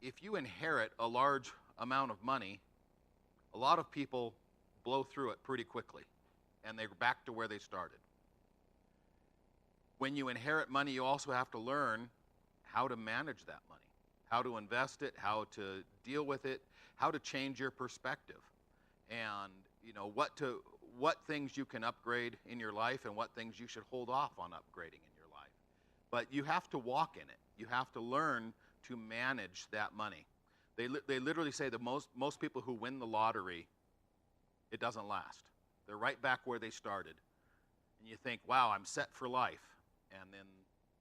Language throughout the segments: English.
if you inherit a large amount of money, a lot of people blow through it pretty quickly, and they're back to where they started. When you inherit money, you also have to learn how to manage that money, how to invest it, how to deal with it, how to change your perspective, and what things you can upgrade in your life and what things you should hold off on upgrading in your life. But you have to walk in it. You have to learn to manage that money. They literally say that most people who win the lottery, it doesn't last. They're right back where they started. And you think, wow, I'm set for life. And then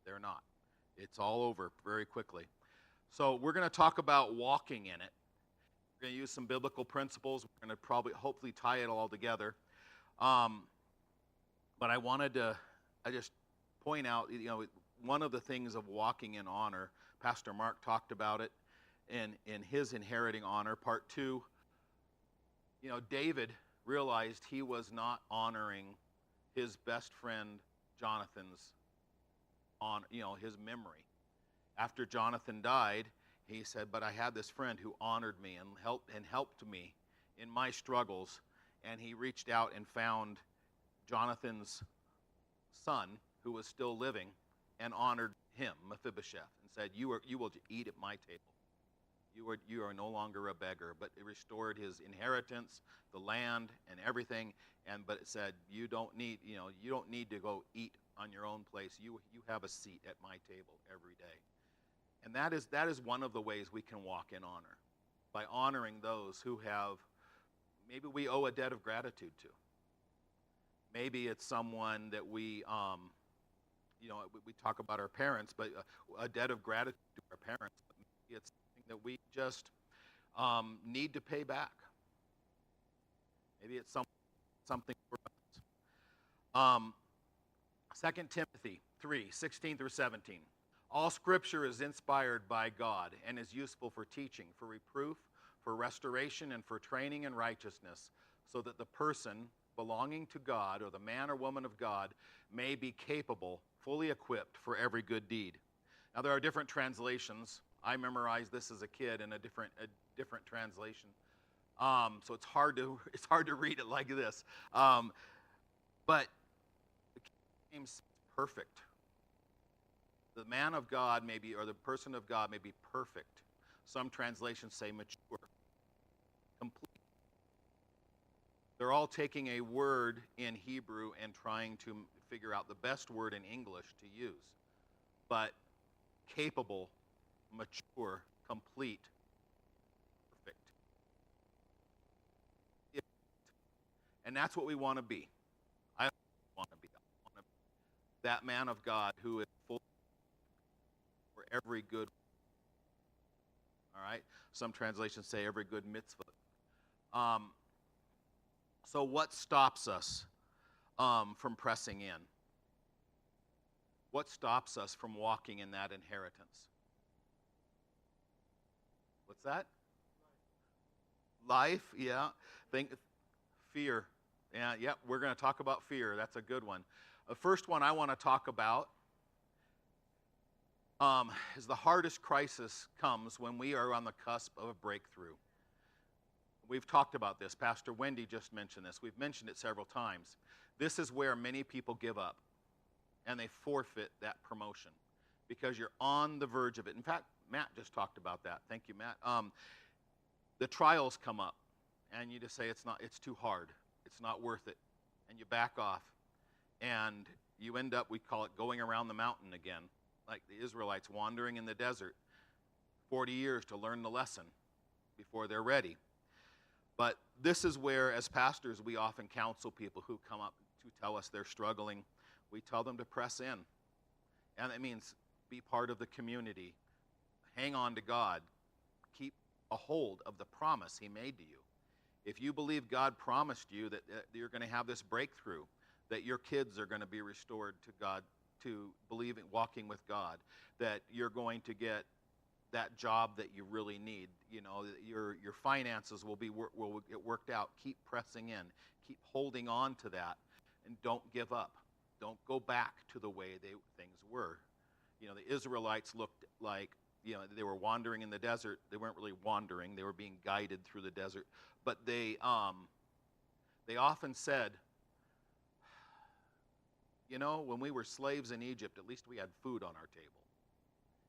they're not. It's all over very quickly. So we're going to talk about walking in it. We're going to use some biblical principles. We're going to hopefully tie it all together. But I just point out, one of the things of walking in honor, Pastor Mark talked about it in his inheriting honor. Part 2, David realized he was not honoring his best friend Jonathan's his memory. After Jonathan died, he said, but I had this friend who honored me and helped me in my struggles. And he reached out and found Jonathan's son, who was still living, and honored him, Mephibosheth, and said, you will eat at my table. You are no longer a beggar. But it restored his inheritance, the land, and everything. But it said, you don't need to go eat on your own place. You have a seat at my table every day. And that is one of the ways we can walk in honor, by honoring those who maybe we owe a debt of gratitude to. Maybe it's someone that we talk about our parents, but a debt of gratitude to our parents. Maybe it's something that we just need to pay back. Maybe it's something for us. 2 Timothy 3:16 through 17. All Scripture is inspired by God and is useful for teaching, for reproof, for restoration, and for training in righteousness, so that the person belonging to God, or the man or woman of God, may be capable, fully equipped for every good deed. Now there are different translations. I memorized this as a kid in a different translation, so it's hard to read it like this. But the King James perfect. The man of God or the person of God may be perfect. Some translations say mature, complete. They're all taking a word in Hebrew and trying to figure out the best word in English to use. But capable, mature, complete, perfect. And that's what we want to be. I want to be. I want to be that man of God who is full for every good. All right? Some translations say every good mitzvah. So what stops us from pressing in? What stops us from walking in that inheritance? What's that? Life, yeah. Fear. Yeah, we're going to talk about fear. That's a good one. The first one I want to talk about is the hardest crisis comes when we are on the cusp of a breakthrough. We've talked about this. Pastor Wendy just mentioned this. We've mentioned it several times. This is where many people give up, and they forfeit that promotion because you're on the verge of it. In fact, Matt just talked about that. Thank you, Matt. The trials come up, and you just say it's too hard. It's not worth it, and you back off, and you end up, we call it going around the mountain again, like the Israelites wandering in the desert, 40 years to learn the lesson before they're ready. But this is where, as pastors, we often counsel people who come up to tell us they're struggling. We tell them to press in. And that means be part of the community. Hang on to God. Keep a hold of the promise He made to you. If you believe God promised you that you're going to have this breakthrough, that your kids are going to be restored to God, to believing, walking with God, that you're going to get that job that you really need, your finances will get worked out. Keep pressing in. Keep holding on to that, and don't give up. Don't go back to the way things were. The Israelites looked like, they were wandering in the desert. They weren't really wandering. They were being guided through the desert. But they often said, when we were slaves in Egypt, at least we had food on our table.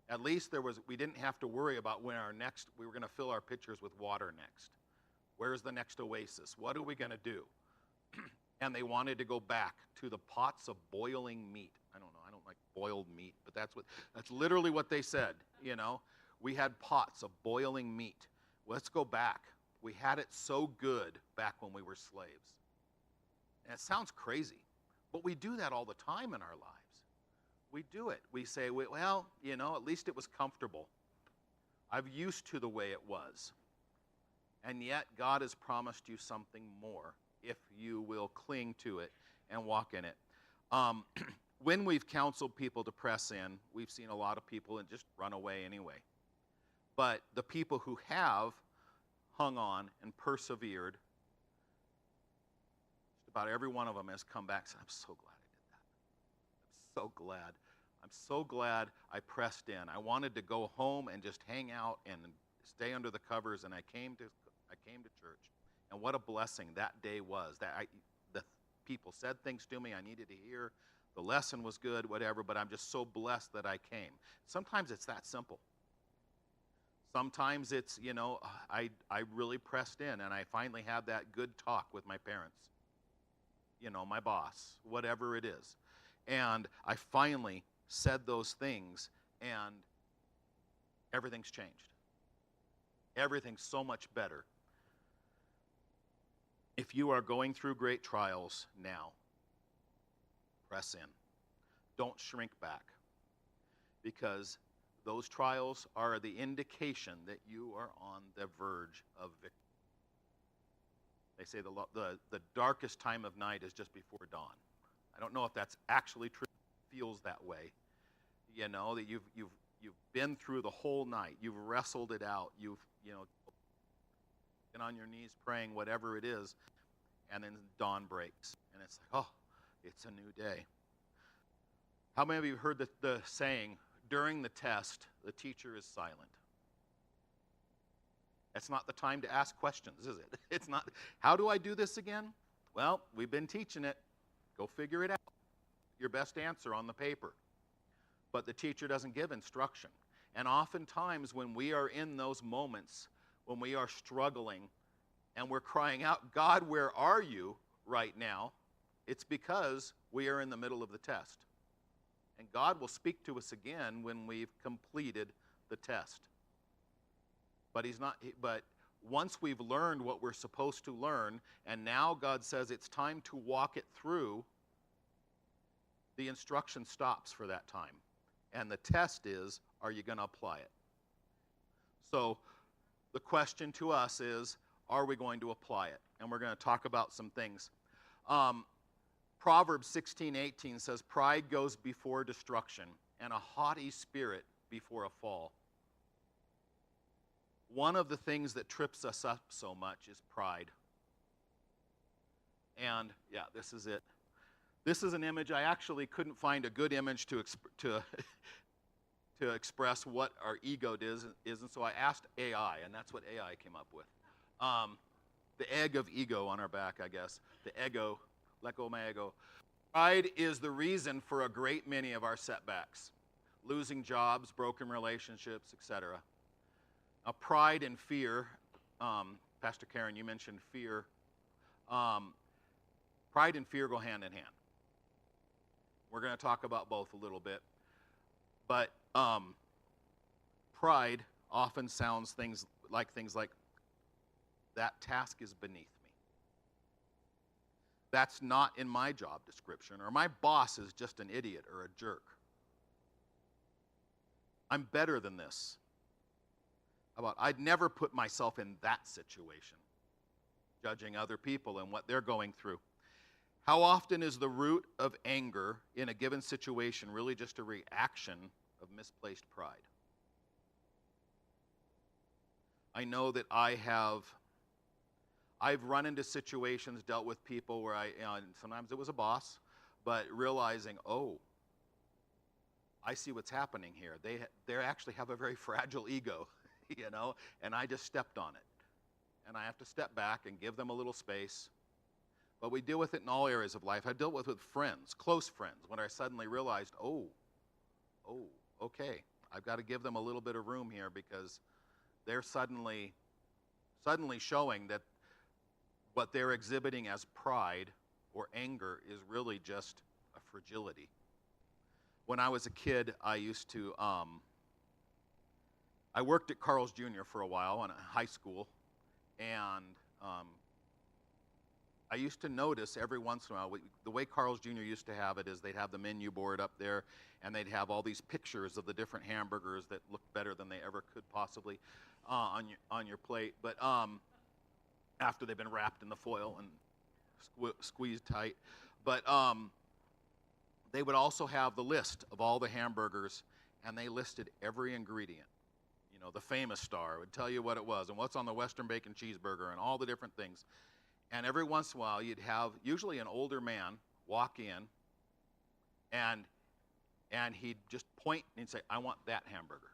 At least we didn't have to worry about when we were going to fill our pitchers with water next. Where's the next oasis? What are we going to do? And they wanted to go back to the pots of boiling meat. I don't know, I don't like boiled meat, but that's literally what they said, We had pots of boiling meat. Let's go back. We had it so good back when we were slaves. And it sounds crazy, but we do that all the time in our lives. We do it. We say, well, at least it was comfortable. I'm used to the way it was. And yet God has promised you something more if you will cling to it and walk in it. When we've counseled people to press in, we've seen a lot of people and just run away anyway. But the people who have hung on and persevered, just about every one of them has come back and said, I'm so glad I did that. I'm so glad. I'm so glad I pressed in. I wanted to go home and just hang out and stay under the covers, and I came to church. And what a blessing that day was. The people said things to me I needed to hear. The lesson was good, whatever, but I'm just so blessed that I came. Sometimes it's that simple. Sometimes it's, I really pressed in, and I finally had that good talk with my parents, my boss, whatever it is. And I finally said those things, and everything's changed. Everything's so much better. If you are going through great trials now, press in. Don't shrink back, because those trials are the indication that you are on the verge of victory. They say the darkest time of night is just before dawn. I don't know if that's actually true. It feels that way. That you've been through the whole night. You've wrestled it out. You've been on your knees praying, whatever it is, and then dawn breaks, and it's like, oh, it's a new day. How many of you heard the saying, during the test, the teacher is silent? It's not the time to ask questions, is it? It's not, how do I do this again? Well, we've been teaching it. Go figure it out. Your best answer on the paper. But the teacher doesn't give instruction. And oftentimes when we are in those moments, when we are struggling and we're crying out, God, where are you right now? It's because we are in the middle of the test. And God will speak to us again when we've completed the test. But once we've learned what we're supposed to learn, and now God says it's time to walk it through, the instruction stops for that time. And the test is, are you going to apply it? So the question to us is, are we going to apply it? And we're going to talk about some things. Proverbs 16:18 says, pride goes before destruction, and a haughty spirit before a fall. One of the things that trips us up so much is pride. And yeah, this is it. This is an image. I actually couldn't find a good image to express what our ego is, and so I asked AI, and that's what AI came up with. The egg of ego on our back, I guess. The ego, let go of my ego. Pride is the reason for a great many of our setbacks. Losing jobs, broken relationships, etc. Now, pride and fear, Pastor Karen, you mentioned fear. Pride and fear go hand in hand. We're going to talk about both a little bit. But pride often sounds things like, that task is beneath me. That's not in my job description, or my boss is just an idiot or a jerk. I'm better than this. I'd never put myself in that situation, judging other people and what they're going through. How often is the root of anger in a given situation really just a reaction of misplaced pride? I know that I've run into situations, dealt with people where and sometimes it was a boss, but realizing, oh, I see what's happening here. They actually have a very fragile ego, and I just stepped on it. And I have to step back and give them a little space. But we deal with it in all areas of life. I dealt with friends, close friends, when I suddenly realized, oh, okay, I've got to give them a little bit of room here because they're suddenly showing that what they're exhibiting as pride or anger is really just a fragility. When I was a kid, I used to, I worked at Carl's Jr. for a while in high school, and I used to notice every once in a while, the way Carl's Jr. used to have it is they'd have the menu board up there, and they'd have all these pictures of the different hamburgers that looked better than they ever could possibly on your plate. But after they've been wrapped in the foil and squeezed tight. But they would also have the list of all the hamburgers, and they listed every ingredient. The famous star would tell you what it was and what's on the Western Bacon Cheeseburger and all the different things. And every once in a while, you'd have usually an older man walk in, and he'd just point and he'd say, I want that hamburger.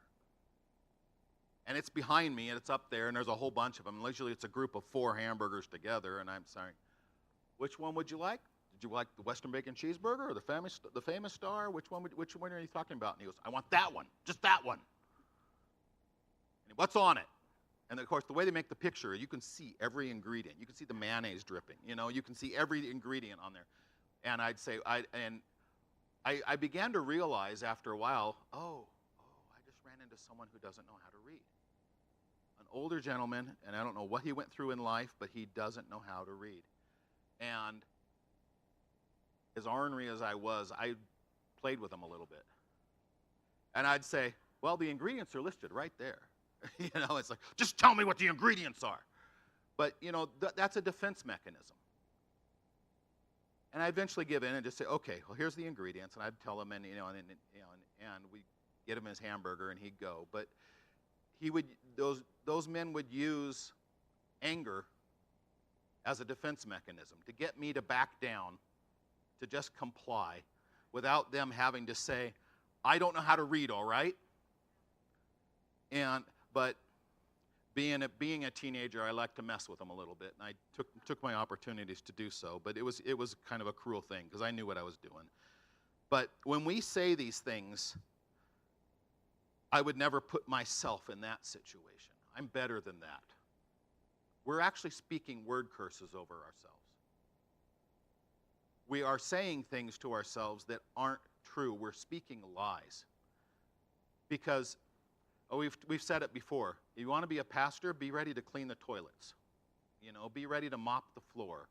And it's behind me, and it's up there, and there's a whole bunch of them. Usually it's a group of 4 hamburgers together, and I'm sorry, which one would you like? Did you like the Western Bacon Cheeseburger or the famous star? Which one are you talking about? And he goes, I want that one, just that one. And what's on it? And of course, the way they make the picture, you can see every ingredient. You can see the mayonnaise dripping. You can see every ingredient on there. And I'd say, I began to realize after a while, I just ran into someone who doesn't know how to read. An older gentleman, and I don't know what he went through in life, but he doesn't know how to read. And as ornery as I was, I played with him a little bit. And I'd say, well, the ingredients are listed right there. It's like, just tell me what the ingredients are. But, that's a defense mechanism. And I eventually give in and just say, okay, well, here's the ingredients. And I'd tell him, and we get him his hamburger, and he'd go. But those men would use anger as a defense mechanism to get me to back down, to just comply, without them having to say, I don't know how to read, all right? But being a teenager, I like to mess with them a little bit, and I took my opportunities to do so. But it was kind of a cruel thing because I knew what I was doing. But when we say these things, I would never put myself in that situation. I'm better than that. We're actually speaking word curses over ourselves. We are saying things to ourselves that aren't true. We're speaking lies. Because we've said it before. You want to be a pastor, be ready to clean the toilets. Be ready to mop the floor.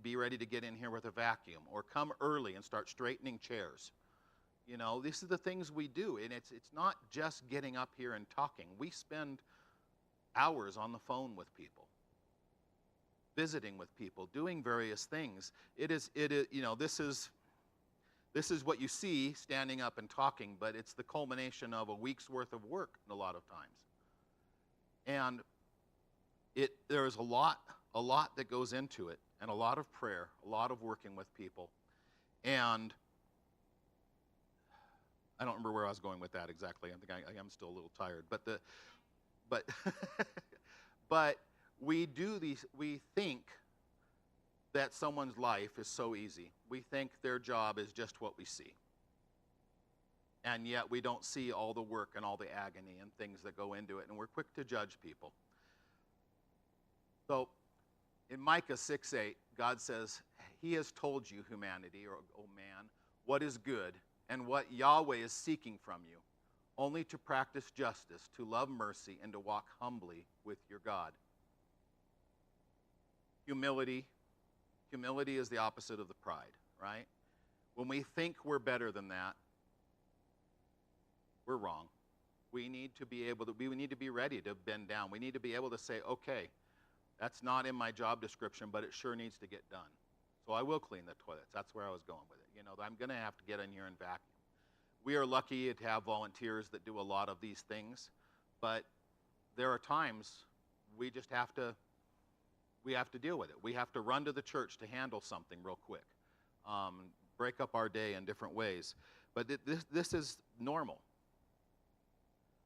Be ready to get in here with a vacuum, or come early and start straightening chairs. These are the things we do, and it's not just getting up here and talking. We spend hours on the phone with people, visiting with people, doing various things. This is what you see standing up and talking, but it's the culmination of a week's worth of work a lot of times. And there is a lot that goes into it, and a lot of prayer, a lot of working with people. And I don't remember where I was going with that exactly. I think I am still a little tired. But we do these. We think that someone's life is so easy. We think their job is just what we see. And yet we don't see all the work and all the agony and things that go into it, and we're quick to judge people. So in Micah 6:8, God says, He has told you, humanity, or oh man, what is good and what Yahweh is seeking from you, only to practice justice, to love mercy, and to walk humbly with your God. Humility is the opposite of the pride, right? When we think we're better than that, we're wrong. We need to be ready to bend down. We need to be able to say, okay, that's not in my job description, but it sure needs to get done. So I will clean the toilets. That's where I was going with it. I'm going to have to get in here and vacuum. We are lucky to have volunteers that do a lot of these things, but there are times we just have to deal with it. We have to run to the church to handle something real quick, break up our day in different ways. But this is normal.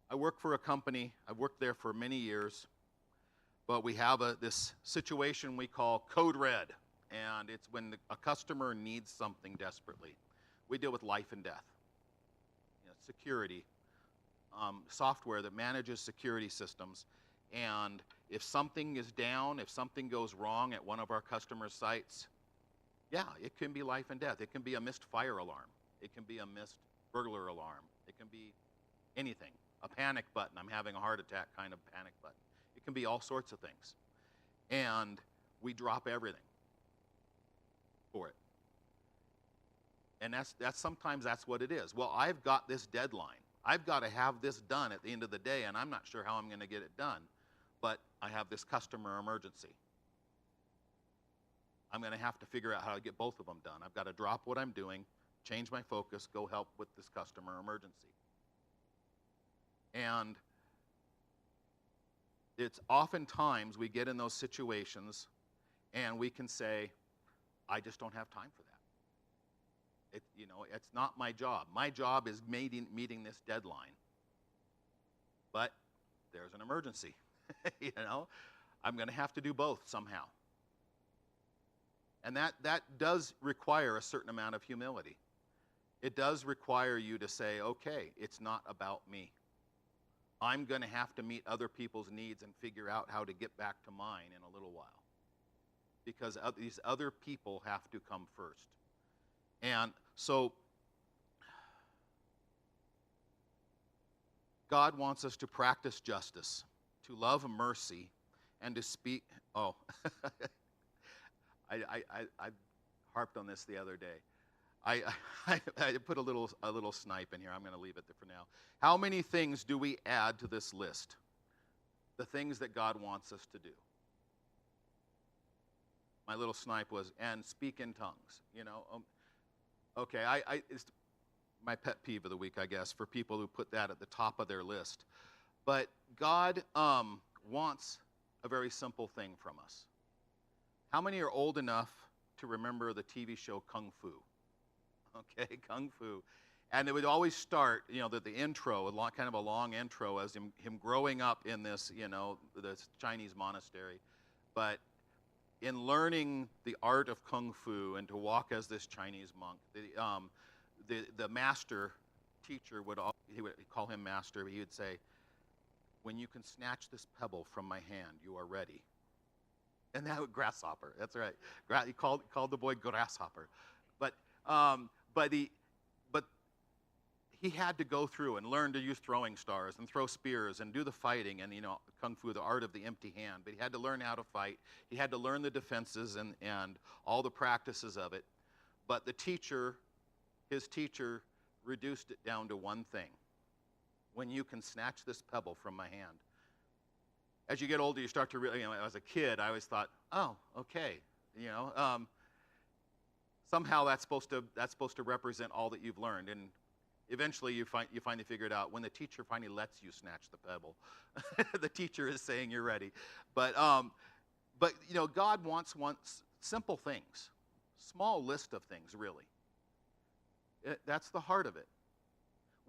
I work for a company. I've worked there for many years. But we have this situation we call code red. And it's when a customer needs something desperately. We deal with life and death. Security, software that manages security systems. And if something is down, if something goes wrong at one of our customers' sites, yeah, it can be life and death. It can be a missed fire alarm. It can be a missed burglar alarm. It can be anything. A panic button, I'm having a heart attack kind of panic button. It can be all sorts of things. And we drop everything for it. And sometimes that's what it is. Well, I've got this deadline. I've got to have this done at the end of the day, and I'm not sure how I'm going to get it done. But I have this customer emergency. I'm going to have to figure out how to get both of them done. I've got to drop what I'm doing, change my focus, go help with this customer emergency. And it's oftentimes we get in those situations and we can say, I just don't have time for that. It's not my job. My job is meeting this deadline. But there's an emergency. I'm going to have to do both somehow. And that does require a certain amount of humility. It does require you to say, okay, it's not about me. I'm going to have to meet other people's needs and figure out how to get back to mine in a little while. Because these other people have to come first. And so God wants us to practice justice, to love mercy, and to speak. Oh, I harped on this the other day. I put a little snipe in here. I'm going to leave it there for now. How many things do we add to this list? The things that God wants us to do. My little snipe was, and speak in tongues. Okay, it's my pet peeve of the week, I guess, for people who put that at the top of their list. But God wants a very simple thing from us. How many are old enough to remember the TV show Kung Fu? Okay, Kung Fu. And it would always start, the intro, kind of a long intro as him growing up in this, this Chinese monastery. But in learning the art of Kung Fu and to walk as this Chinese monk, the master teacher he would call him master, but he would say, when you can snatch this pebble from my hand, you are ready. And that was grasshopper, that's right. He called the boy grasshopper. But he had to go through and learn to use throwing stars and throw spears and do the fighting and, Kung Fu, the art of the empty hand. But he had to learn how to fight. He had to learn the defenses and all the practices of it. But his teacher, reduced it down to one thing. When you can snatch this pebble from my hand. As you get older, you start to really, as a kid, I always thought, oh, okay. Somehow that's supposed to represent all that you've learned. And eventually you finally figure it out. When the teacher finally lets you snatch the pebble, the teacher is saying you're ready. But God wants simple things, small list of things, really. That's the heart of it.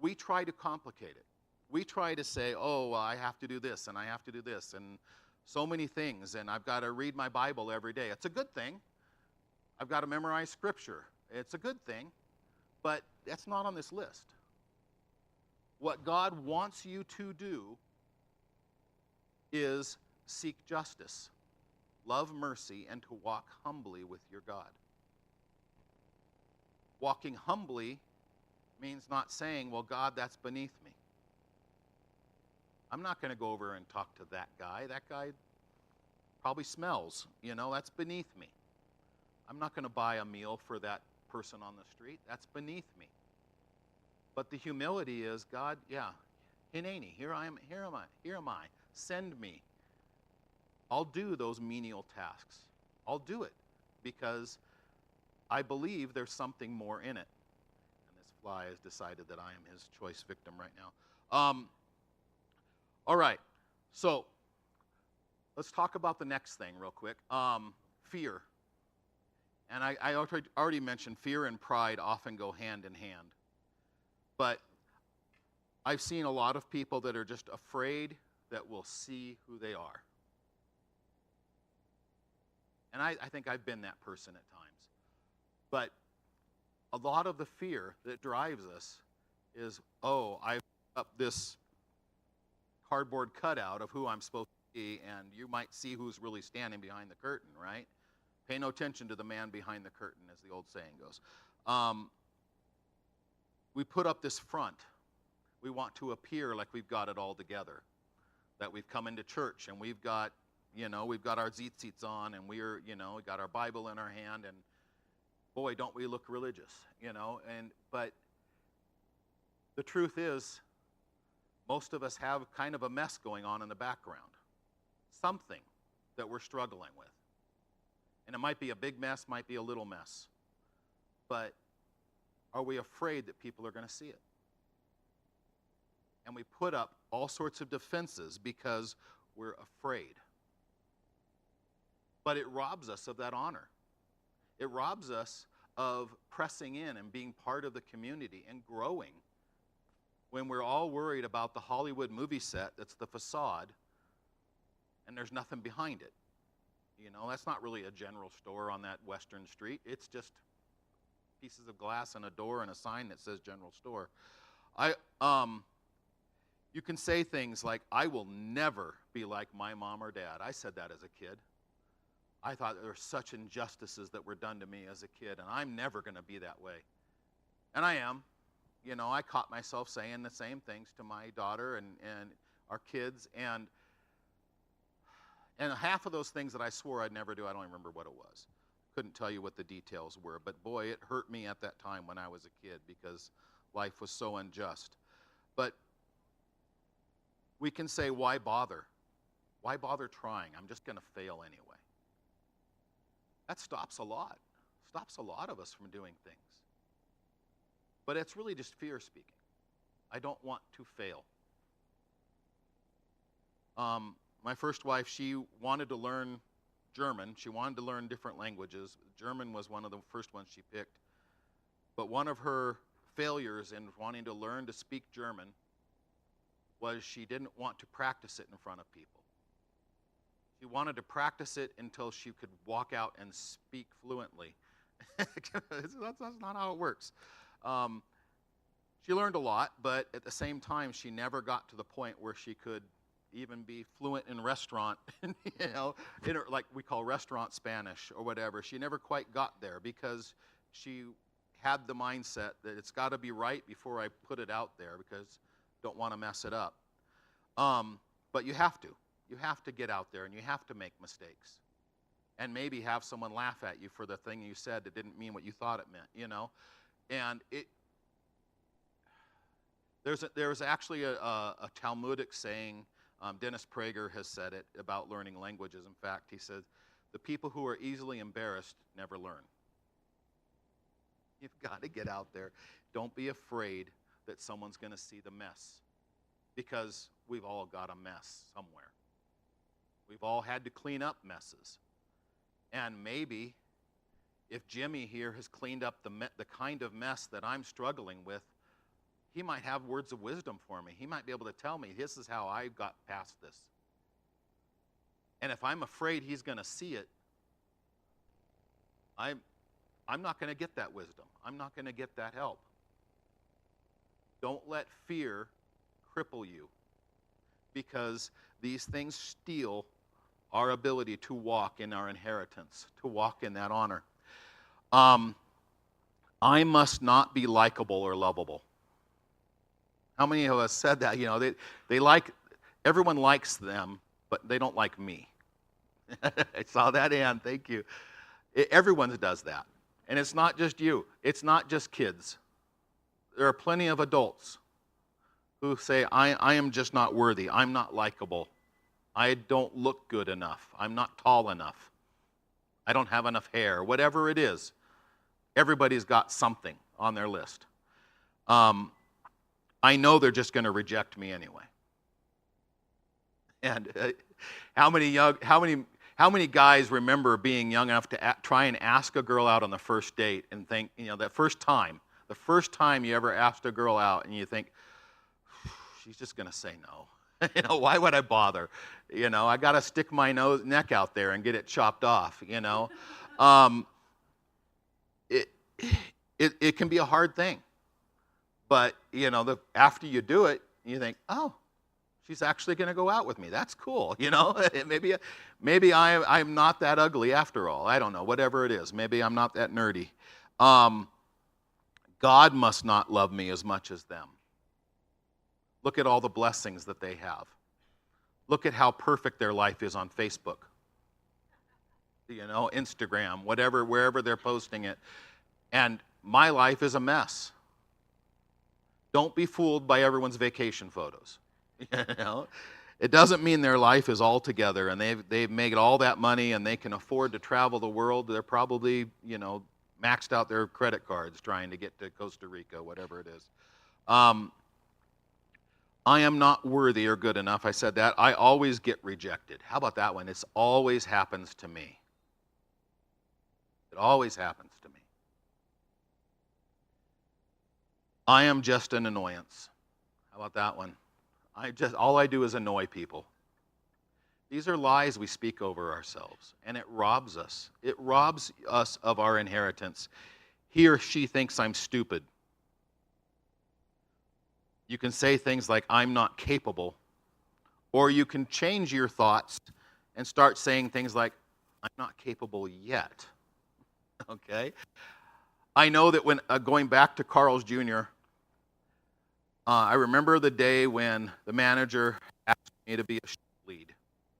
We try to complicate it. We try to say, oh, well, I have to do this, and I have to do this, and so many things, and I've got to read my Bible every day. It's a good thing. I've got to memorize Scripture. It's a good thing, but that's not on this list. What God wants you to do is seek justice, love mercy, and to walk humbly with your God. Walking humbly means not saying, well, God, that's beneath me. I'm not going to go over and talk to that guy. That guy probably smells. That's beneath me. I'm not going to buy a meal for that person on the street. That's beneath me. But the humility is, God, yeah, hineni, here am I. Send me. I'll do those menial tasks. I'll do it because I believe there's something more in it. And this fly has decided that I am his choice victim right now. All right, so let's talk about the next thing real quick. Fear. And I already mentioned fear and pride often go hand in hand. But I've seen a lot of people that are just afraid that we'll see who they are. And I think I've been that person at times. But a lot of the fear that drives us is, oh, I've up this cardboard cutout of who I'm supposed to be, and you might see who's really standing behind the curtain, right? Pay no attention to the man behind the curtain, as the old saying goes. We put up this front. We want to appear like we've got it all together, that we've come into church and we've got our tzitzits on, and we got our Bible in our hand, and boy, don't we look religious, but the truth is, most of us have kind of a mess going on in the background, something that we're struggling with. And it might be a big mess, might be a little mess, but are we afraid that people are going to see it? And we put up all sorts of defenses because we're afraid. But it robs us of that honor. It robs us of pressing in and being part of the community and growing when we're all worried about the Hollywood movie set that's the facade and there's nothing behind it. That's not really a general store on that Western Street. It's just pieces of glass and a door and a sign that says general store. You can say things like, I will never be like my mom or dad. I said that as a kid. I thought there were such injustices that were done to me as a kid, and I'm never going to be that way. And I am. I caught myself saying the same things to my daughter and our kids, and half of those things that I swore I'd never do, I don't remember what it was. Couldn't tell you what the details were, but boy, it hurt me at that time when I was a kid because life was so unjust. But we can say, why bother? Why bother trying? I'm just going to fail anyway. That stops a lot of us from doing things. But it's really just fear speaking. I don't want to fail. My first wife, she wanted to learn German. She wanted to learn different languages. German was one of the first ones she picked. But one of her failures in wanting to learn to speak German was she didn't want to practice it in front of people. She wanted to practice it until she could walk out and speak fluently. That's not how it works. She learned a lot, but at the same time, she never got to the point where she could even be fluent in restaurant, like we call restaurant Spanish or whatever. She never quite got there because she had the mindset that it's got to be right before I put it out there because I don't want to mess it up. But you have to. You have to get out there and you have to make mistakes. And maybe have someone laugh at you for the thing you said that didn't mean what you thought it meant, And there's actually a Talmudic saying, Dennis Prager has said it about learning languages. In fact, he said, the people who are easily embarrassed never learn. You've got to get out there. Don't be afraid that someone's going to see the mess, because we've all got a mess somewhere. We've all had to clean up messes. And maybe if Jimmy here has cleaned up the kind of mess that I'm struggling with, he might have words of wisdom for me. He might be able to tell me, this is how I got past this. And if I'm afraid he's going to see it, I'm not going to get that wisdom. I'm not going to get that help. Don't let fear cripple you, because these things steal our ability to walk in our inheritance, to walk in that honor. I must not be likable or lovable. How many of us said that? Everyone likes them, but they don't like me. I saw that, Ann. Thank you. Everyone does that. And it's not just you. It's not just kids. There are plenty of adults who say, I am just not worthy. I'm not likable. I don't look good enough. I'm not tall enough. I don't have enough hair. Whatever it is, everybody's got something on their list. I know they're just going to reject me anyway. And how many guys remember being young enough to try and ask a girl out on the first date and think, that first time, The first time you ever asked a girl out and you think, she's just going to say no. Why would I bother? I got to stick my neck out there and get it chopped off, It can be a hard thing. But, after you do it, you think, oh, she's actually going to go out with me. That's cool, Maybe I'm not that ugly after all. I don't know, whatever it is. Maybe I'm not that nerdy. God must not love me as much as them. Look at all the blessings that they have. Look at how perfect their life is on Facebook, Instagram, whatever, wherever they're posting it. And my life is a mess. Don't be fooled by everyone's vacation photos. It doesn't mean their life is all together and they've made all that money and they can afford to travel the world. They're probably, maxed out their credit cards trying to get to Costa Rica, whatever it is. I am not worthy or good enough. I said that. I always get rejected. How about that one? It always happens to me. It always happens to me. I am just an annoyance. How about that one? All I do is annoy people. These are lies we speak over ourselves, and it robs us. It robs us of our inheritance. He or she thinks I'm stupid. You can say things like, I'm not capable, or you can change your thoughts and start saying things like, I'm not capable yet. Okay? I know that when going back to Carl's Jr., I remember the day when the manager asked me to be a shift lead,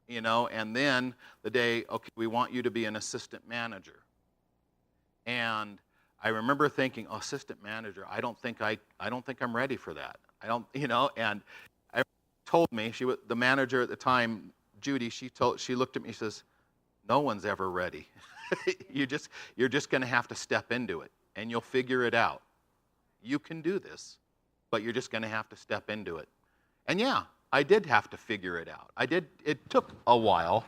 and then the day, okay, we want you to be an assistant manager. And I remember thinking, assistant manager, I don't think I'm ready for that. I don't, and I told me, the manager at the time, Judy, she looked at me, she says, no one's ever ready. You're just going to have to step into it, and you'll figure it out. You can do this, but you're just going to have to step into it. And yeah, I did have to figure it out. It took a while,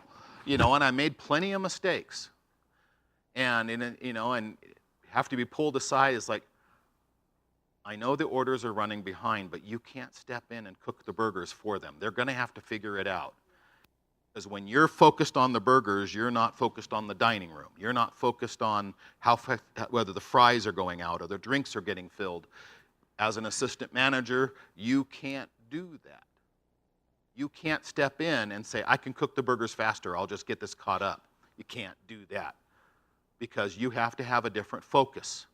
and I made plenty of mistakes. And, and have to be pulled aside. It's like, I know the orders are running behind, but you can't step in and cook the burgers for them. They're going to have to figure it out. Because when you're focused on the burgers, you're not focused on the dining room. You're not focused on whether the fries are going out or the drinks are getting filled. As an assistant manager, you can't do that. You can't step in and say, I can cook the burgers faster, I'll just get this caught up. You can't do that because you have to have a different focus.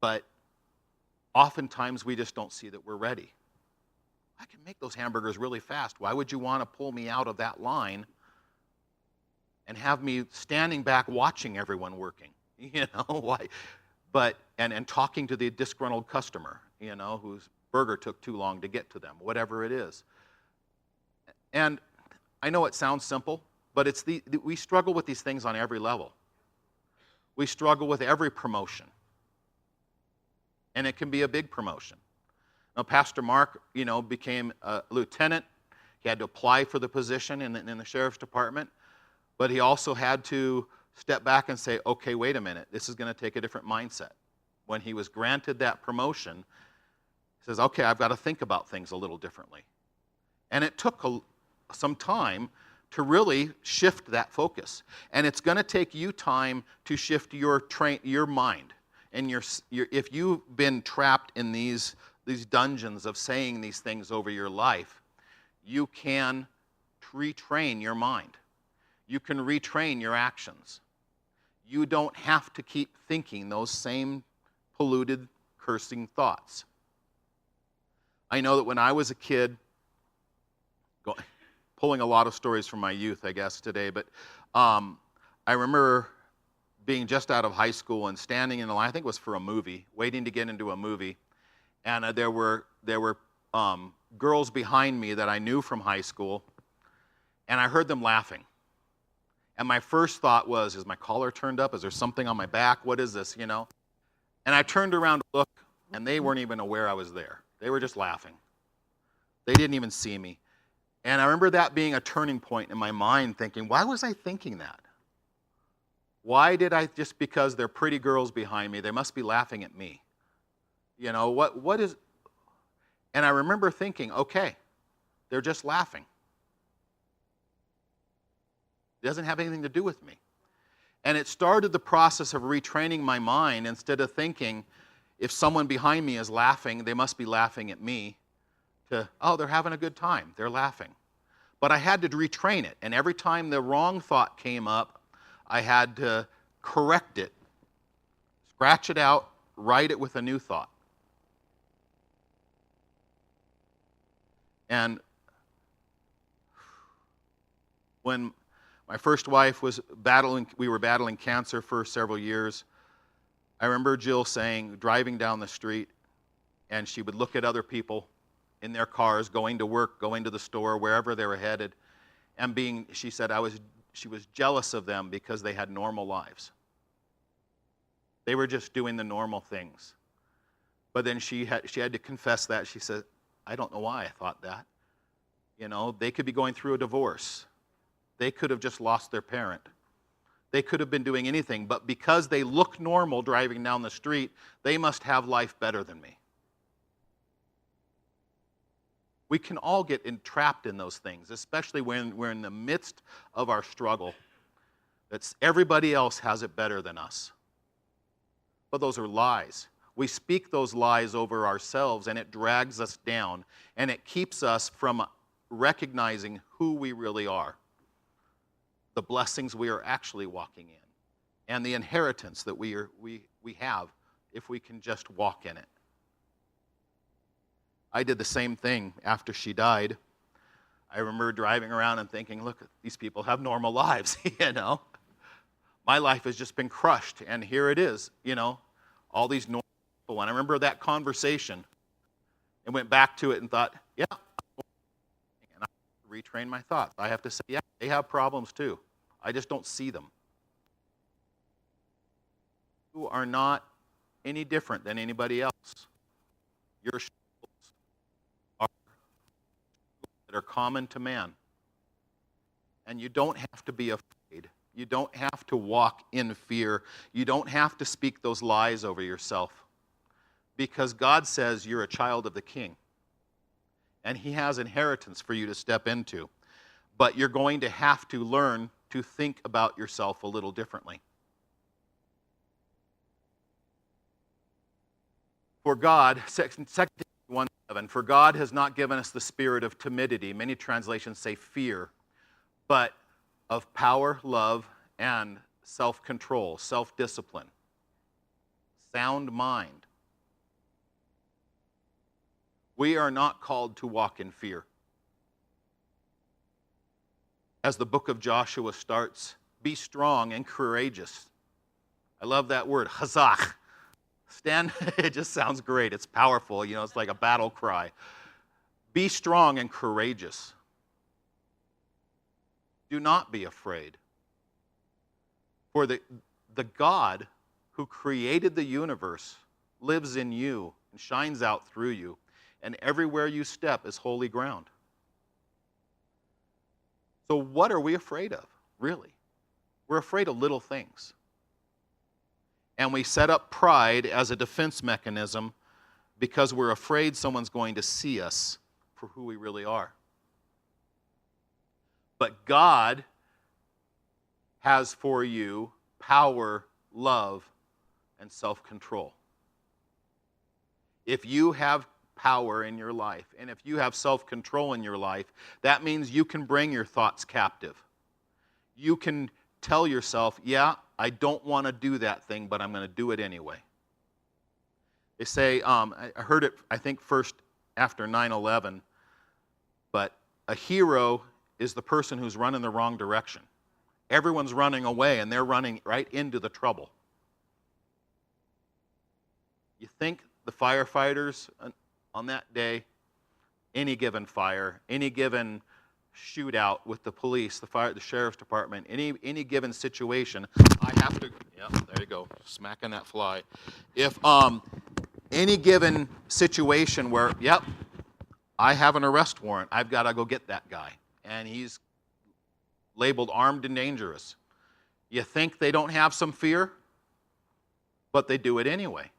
But oftentimes we just don't see that we're ready. I can make those hamburgers really fast. Why would you want to pull me out of that line and have me standing back watching everyone working? Why? But and talking to the disgruntled customer, whose burger took too long to get to them, whatever it is. And I know it sounds simple, but we struggle with these things on every level. We struggle with every promotion. And it can be a big promotion. Now, Pastor Mark, became a lieutenant. He had to apply for the position in the sheriff's department, but he also had to step back and say, okay, wait a minute, this is going to take a different mindset. When he was granted that promotion, he says, okay, I've got to think about things a little differently. And it took some time to really shift that focus. And it's going to take you time to shift your mind. And if you've been trapped in these dungeons of saying these things over your life, you can retrain your mind. You can retrain your actions. You don't have to keep thinking those same polluted, cursing thoughts. I know that when I was a kid, pulling a lot of stories from my youth, I guess, today, but I remember being just out of high school and standing in the line, I think it was for a movie, waiting to get into a movie, and there were girls behind me that I knew from high school, and I heard them laughing. And my first thought was, is my collar turned up? Is there something on my back? What is this, And I turned around to look, and they weren't even aware I was there. They were just laughing. They didn't even see me. And I remember that being a turning point in my mind, thinking, why was I thinking that? Why did I, just because they're pretty girls behind me, they must be laughing at me? You know, what is, and I remember thinking, okay, they're just laughing. It doesn't have anything to do with me. And it started the process of retraining my mind. Instead of thinking, if someone behind me is laughing, they must be laughing at me, to, oh, they're having a good time, they're laughing. But I had to retrain it. And every time the wrong thought came up, I had to correct it, scratch it out, write it with a new thought. And when my first wife was we were battling cancer for several years, I remember Jill saying, driving down the street, and she would look at other people in their cars, going to work, going to the store, wherever they were headed, and she said, she was jealous of them because they had normal lives. They were just doing the normal things. But then she had to confess that. She said, I don't know why I thought that. You know, they could be going through a divorce. They could have just lost their parent. They could have been doing anything, but because they look normal driving down the street, they must have life better than me. We can all get entrapped in those things, especially when we're in the midst of our struggle. Everybody else has it better than us. But those are lies. We speak those lies over ourselves, and it drags us down, and it keeps us from recognizing who we really are, the blessings we are actually walking in, and the inheritance that we have if we can just walk in it. I did the same thing after she died. I remember driving around and thinking, look, these people have normal lives, you know. My life has just been crushed, and here it is, you know, all these normal people. And I remember that conversation and went back to it and thought, yeah, and I retrained my thoughts. I have to say, yeah, they have problems too. I just don't see them. You are not any different than anybody else. Your struggles are that are common to man. And you don't have to be afraid. You don't have to walk in fear. You don't have to speak those lies over yourself. Because God says you're a child of the King. And He has inheritance for you to step into. But you're going to have to learn to think about yourself a little differently. For God, 2 Timothy 1:7, for God has not given us the spirit of timidity. Many translations say fear, but of power, love, and self-control, self-discipline, sound mind. We are not called to walk in fear. As the book of Joshua starts, be strong and courageous. I love that word, chazak. It just sounds great. It's powerful. You know, it's like a battle cry. Be strong and courageous. Do not be afraid. For the God who created the universe lives in you and shines out through you, and everywhere you step is holy ground. So what are we afraid of, really? We're afraid of little things. And we set up pride as a defense mechanism because we're afraid someone's going to see us for who we really are. But God has for you power, love, and self-control. If you have power in your life, and if you have self-control in your life, that means you can bring your thoughts captive. You can tell yourself, yeah, I don't want to do that thing, but I'm going to do it anyway. They say, I heard it, I think, first after 9/11, but a hero is the person who's running the wrong direction. Everyone's running away, and they're running right into the trouble. You think the firefighters on that day, any given fire, any given shootout with the police, the sheriff's department, any given situation, I have to, yep, there you go, smacking that fly. If any given situation where, yep, I have an arrest warrant, I've got to go get that guy, and he's labeled armed and dangerous. You think they don't have some fear, but they do it anyway.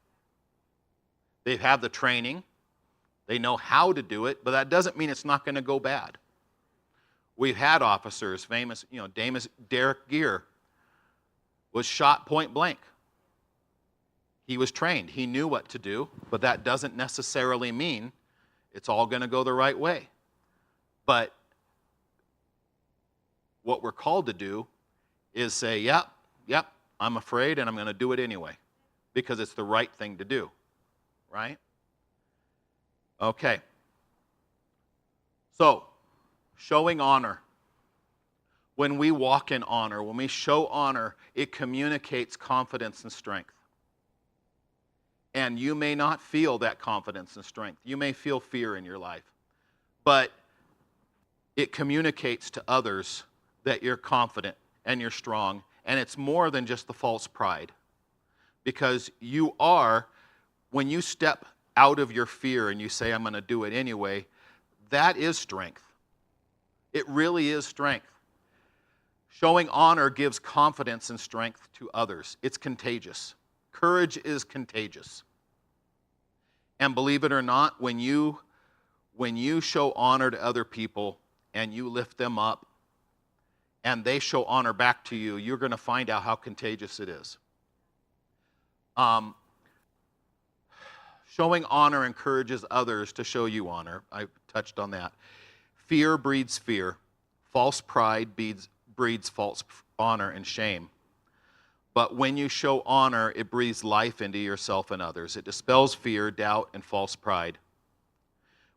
They have the training. They know how to do it, but that doesn't mean it's not going to go bad. We've had officers, famous, Derek Gear was shot point blank. He was trained. He knew what to do, but that doesn't necessarily mean it's all going to go the right way. But what we're called to do is say, yep, I'm afraid and I'm going to do it anyway because it's the right thing to do, right? Okay. So, showing honor. When we walk in honor, when we show honor, it communicates confidence and strength. And you may not feel that confidence and strength. You may feel fear in your life. But it communicates to others that you're confident and you're strong. And it's more than just the false pride. Because you are, when you step out of your fear and you say, I'm going to do it anyway, that is strength. It really is strength. Showing honor gives confidence and strength to others. It's contagious. Courage is contagious. And believe it or not, when you show honor to other people and you lift them up and they show honor back to you, you're going to find out how contagious it is. Showing honor encourages others to show you honor. I touched on that. Fear breeds fear. False pride breeds false honor and shame. But when you show honor, it breathes life into yourself and others. It dispels fear, doubt, and false pride.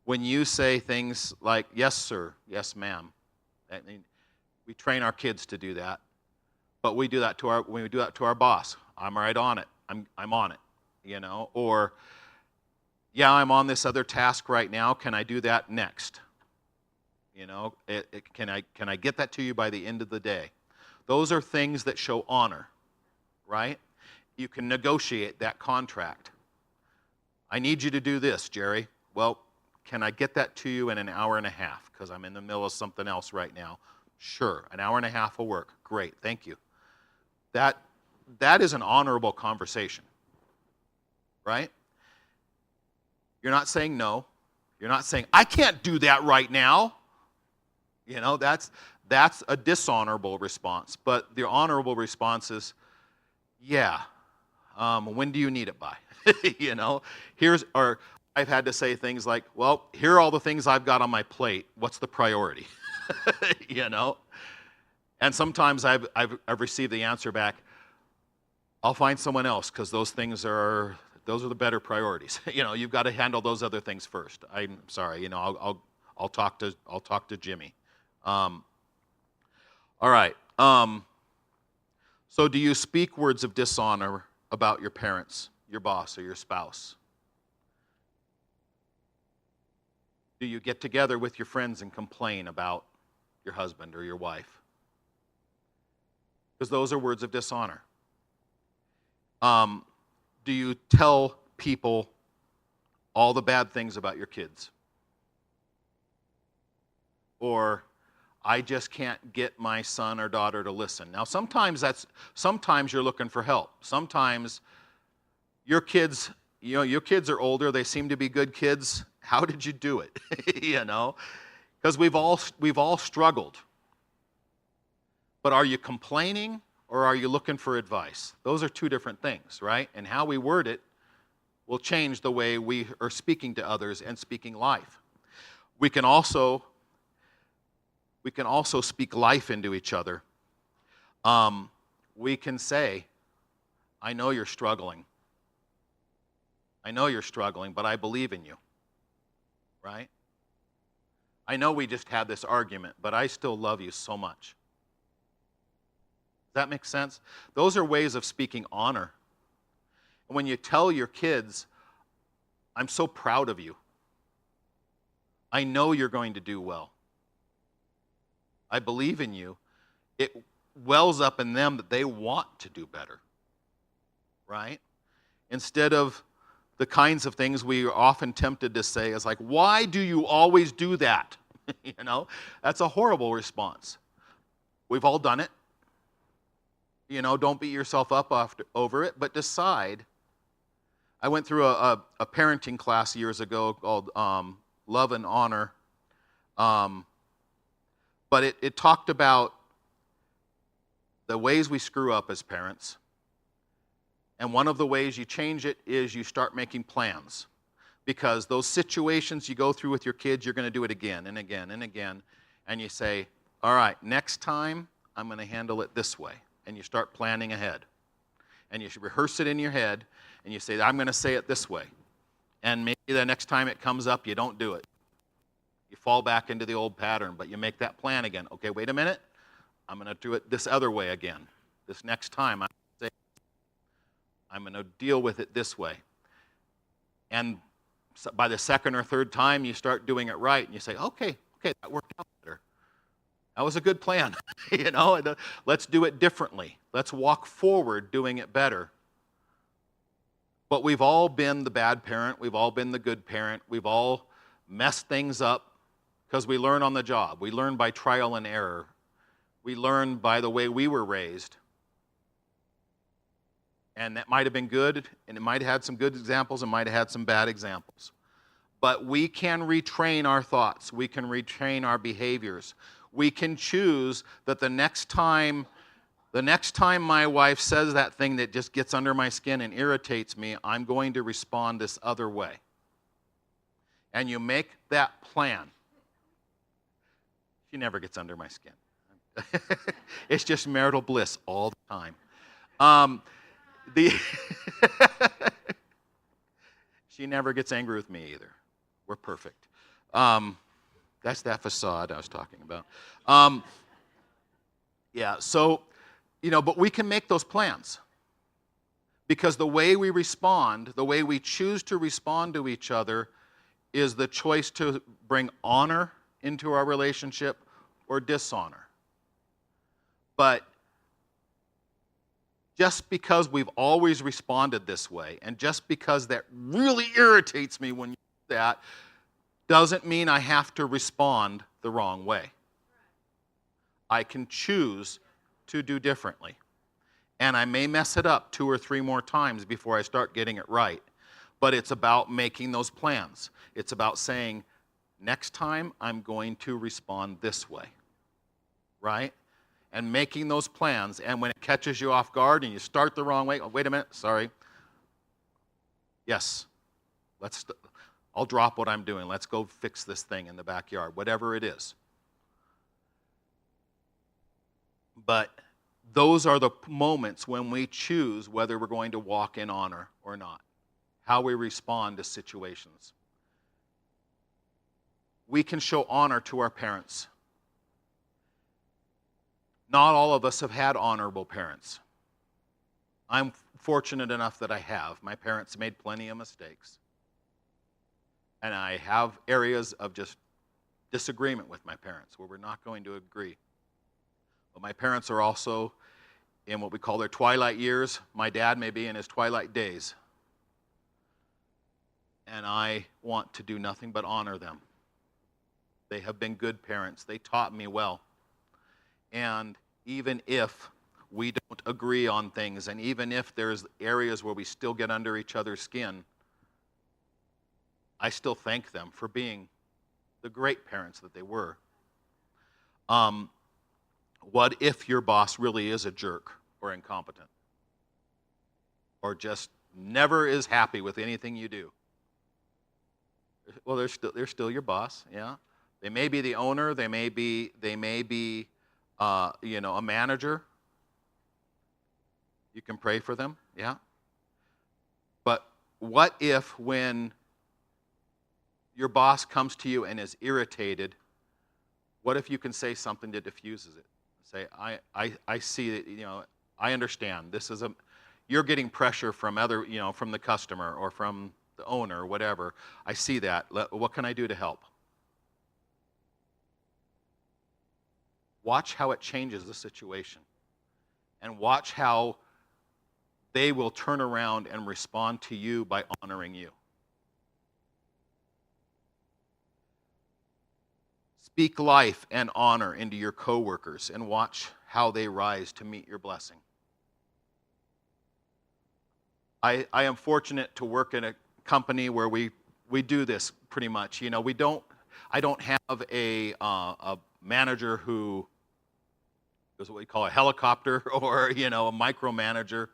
When you say things like, yes, sir, yes, ma'am. I mean, we train our kids to do that. But we do that when we do that to our boss. I'm right on it. I'm on it, Or, yeah, I'm on this other task right now. Can I do that next? Can I get that to you by the end of the day? Those are things that show honor, right? You can negotiate that contract. I need you to do this, Jerry. Well, can I get that to you in an hour and a half? Because I'm in the middle of something else right now. Sure, an hour and a half will work. Great, thank you. That is an honorable conversation, right? You're not saying no. You're not saying, I can't do that right now. That's a dishonorable response. But the honorable response is, yeah, when do you need it by? Or I've had to say things like, well, here are all the things I've got on my plate. What's the priority? And sometimes I've received the answer back, I'll find someone else because those are the better priorities. You've got to handle those other things first. I'm sorry, I'll talk to Jimmy. All right. So do you speak words of dishonor about your parents, your boss, or your spouse? Do you get together with your friends and complain about your husband or your wife? Because those are words of dishonor. Do you tell people all the bad things about your kids? Or, I just can't get my son or daughter to listen. Now, sometimes you're looking for help. Sometimes your kids are older. They seem to be good kids. How did you do it? Because we've all struggled. But are you complaining or are you looking for advice? Those are two different things, right? And how we word it will change the way we are speaking to others and speaking life. We can also speak life into each other. We can say, I know you're struggling. I know you're struggling, but I believe in you. Right? I know we just had this argument, but I still love you so much. Does that make sense? Those are ways of speaking honor. And when you tell your kids, I'm so proud of you. I know you're going to do well. I believe in you. It wells up in them that they want to do better. Right? Instead of the kinds of things we are often tempted to say is like, why do you always do that? That's a horrible response. We've all done it. Don't beat yourself up over it, but decide. I went through a parenting class years ago called Love and Honor. Um, but it talked about the ways we screw up as parents. And one of the ways you change it is you start making plans. Because those situations you go through with your kids, you're going to do it again and again and again. And you say, all right, next time I'm going to handle it this way. And you start planning ahead. And you should rehearse it in your head. And you say, I'm going to say it this way. And maybe the next time it comes up, you don't do it. You fall back into the old pattern, but you make that plan again. Okay, wait a minute. I'm going to do it this other way again. This next time, I'm going to deal with it this way. And by the second or third time, you start doing it right, and you say, okay, that worked out better. That was a good plan. Let's do it differently. Let's walk forward doing it better. But we've all been the bad parent. We've all been the good parent. We've all messed things up because we learn on the job. We learn by trial and error. We learn by the way we were raised. And that might have been good, and it might have had some good examples, and might have had some bad examples. But we can retrain our thoughts. We can retrain our behaviors. We can choose that the next time my wife says that thing that just gets under my skin and irritates me, I'm going to respond this other way. And you make that plan. She never gets under my skin. It's just marital bliss all the time. She never gets angry with me either. We're perfect. That's that facade I was talking about. But we can make those plans. Because the way we respond, the way we choose to respond to each other, is the choice to bring honor into our relationship or dishonor. But just because we've always responded this way, and just because that really irritates me when you do that, doesn't mean I have to respond the wrong way. I can choose to do differently. And I may mess it up 2 or 3 more times before I start getting it right. But it's about making those plans. It's about saying, next time I'm going to respond this way. Right? And making those plans, and when it catches you off guard and you start the wrong way, oh, wait a minute, sorry. Yes, I'll drop what I'm doing. Let's go fix this thing in the backyard, whatever it is. But those are the moments when we choose whether we're going to walk in honor or not, how we respond to situations. We can show honor to our parents. Not all of us have had honorable parents. I'm fortunate enough that I have. My parents made plenty of mistakes. And I have areas of just disagreement with my parents where we're not going to agree. But my parents are also in what we call their twilight years. My dad may be in his twilight days. And I want to do nothing but honor them. They have been good parents. They taught me well. And even if we don't agree on things, and even if there's areas where we still get under each other's skin, I still thank them for being the great parents that they were. What if your boss really is a jerk or incompetent? Or just never is happy with anything you do? Well, they're still your boss, yeah. They may be the owner, they may be a manager. You can pray for them, yeah. But what if when your boss comes to you and is irritated, what if you can say something that diffuses it? Say, I see that, I understand. You're getting pressure from from the customer or from the owner or whatever. I see that. What can I do to help? Watch how it changes the situation. And watch how they will turn around and respond to you by honoring you. Speak life and honor into your coworkers and watch how they rise to meet your blessing. I am fortunate to work in a company where we do this pretty much. You know, I don't have a manager who is what we call a helicopter or, you know, a micromanager.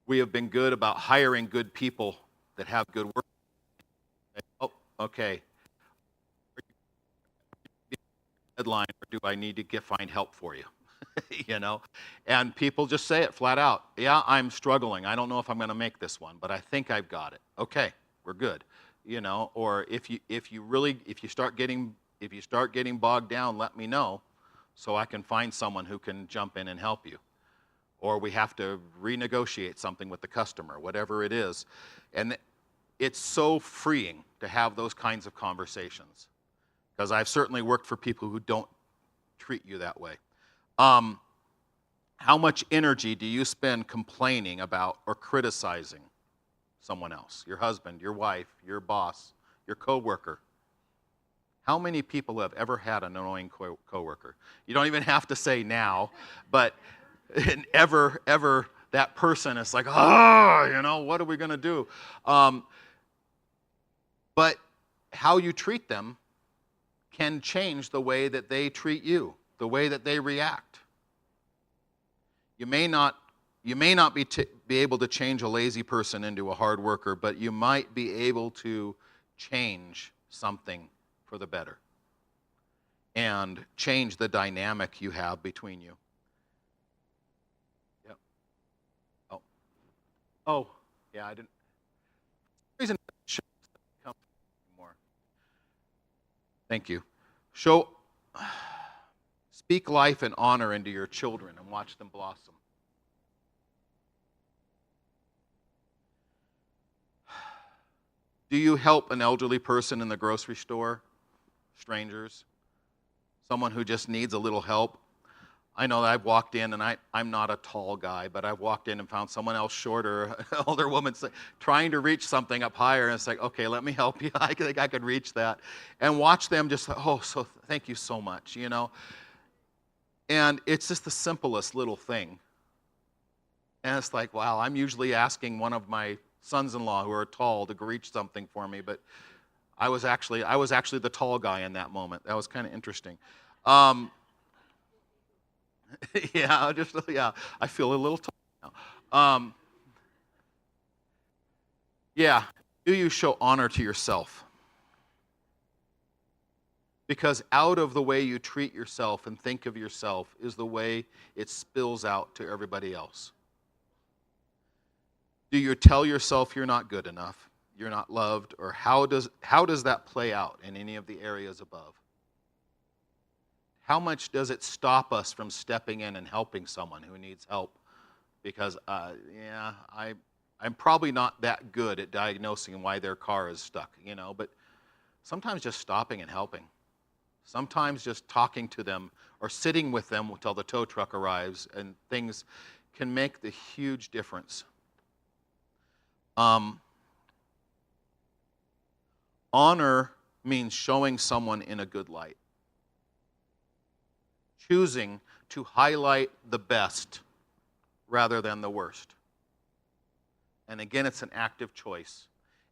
We have been good about hiring good people that have good work. Oh, okay. Deadline, or do I need to find help for you? You know, and people just say it flat out. Yeah, I'm struggling. I don't know if I'm going to make this one, but I think I've got it. Okay, we're good. You know, or if you start getting bogged down, let me know, so I can find someone who can jump in and help you. Or we have to renegotiate something with the customer, whatever it is, and it's so freeing to have those kinds of conversations, because I've certainly worked for people who don't treat you that way. How much energy do you spend complaining about or criticizing someone else? Your husband, your wife, your boss, your coworker. How many people have ever had an annoying coworker? You don't even have to say now, but ever that person is like, oh, you know, what are we going to do? But how you treat them can change the way that they treat you, the way that they react. You may not be able to change a lazy person into a hard worker, but you might be able to change something for the better and change the dynamic you have between you. Yep. Oh, yeah, I didn't. Reason more. Thank you. Speak life and honor into your children and watch them blossom. Do you help an elderly person in the grocery store? Strangers? Someone who just needs a little help? I know that I've walked in, and I'm not a tall guy, but I've walked in and found someone else shorter, an older woman, trying to reach something up higher, and it's like, okay, let me help you. I think I could reach that. And watch them just, oh, so thank you so much, you know. And it's just the simplest little thing. And it's like, wow, I'm usually asking one of my sons-in-law who are tall to reach something for me, but I was actually the tall guy in that moment. That was kind of interesting. Yeah, I feel a little tall now. Yeah, do you show honor to yourself? Because out of the way you treat yourself and think of yourself is the way it spills out to everybody else. Do you tell yourself you're not good enough, you're not loved, or how does that play out in any of the areas above? How much does it stop us from stepping in and helping someone who needs help? Because, I'm probably not that good at diagnosing why their car is stuck, you know, but sometimes just stopping and helping. Sometimes just talking to them or sitting with them until the tow truck arrives, and things can make the huge difference. Honor means showing someone in a good light. Choosing to highlight the best rather than the worst. And again, it's an active choice.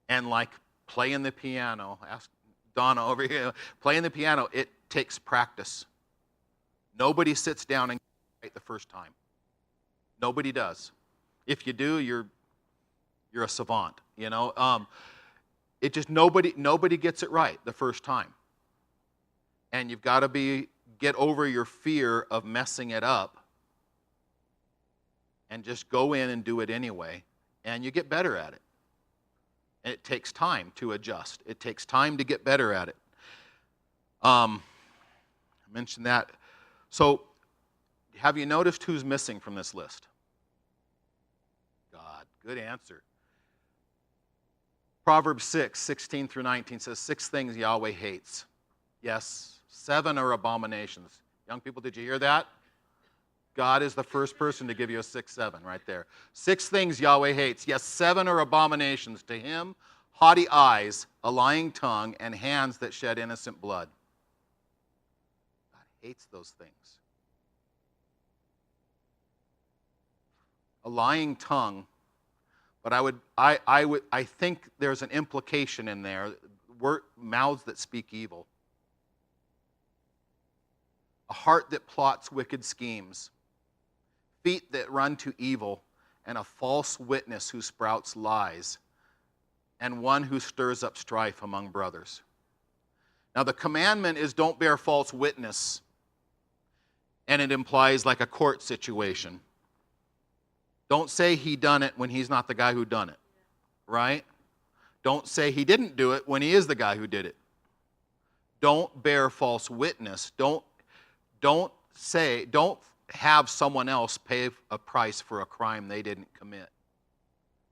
And like playing the piano, ask Donna over here, playing the piano, it takes practice. Nobody sits down and gets it right the first time. Nobody does. If you do, you're a savant, you know. It just nobody gets it right the first time. And you've got to get over your fear of messing it up and just go in and do it anyway, and you get better at it. And it takes time to adjust. It takes time to get better at it. I mentioned that. So, have you noticed who's missing from this list? God, good answer. Proverbs 6:16 through 19 says, 6 things Yahweh hates. Yes, 7 are abominations. Young people, did you hear that? God is the first person to give you a 6-7 right there. 6 things Yahweh hates. Yes, 7 are abominations to him: haughty eyes, a lying tongue, and hands that shed innocent blood. God hates those things. A lying tongue, but I think there's an implication in there. Mouths that speak evil. A heart that plots wicked schemes. Feet that run to evil, and a false witness who sprouts lies, and one who stirs up strife among brothers. Now the commandment is don't bear false witness, and it implies like a court situation. Don't say he done it when he's not the guy who done it, right? Don't say he didn't do it when he is the guy who did it. Don't bear false witness. Don't have someone else pay a price for a crime they didn't commit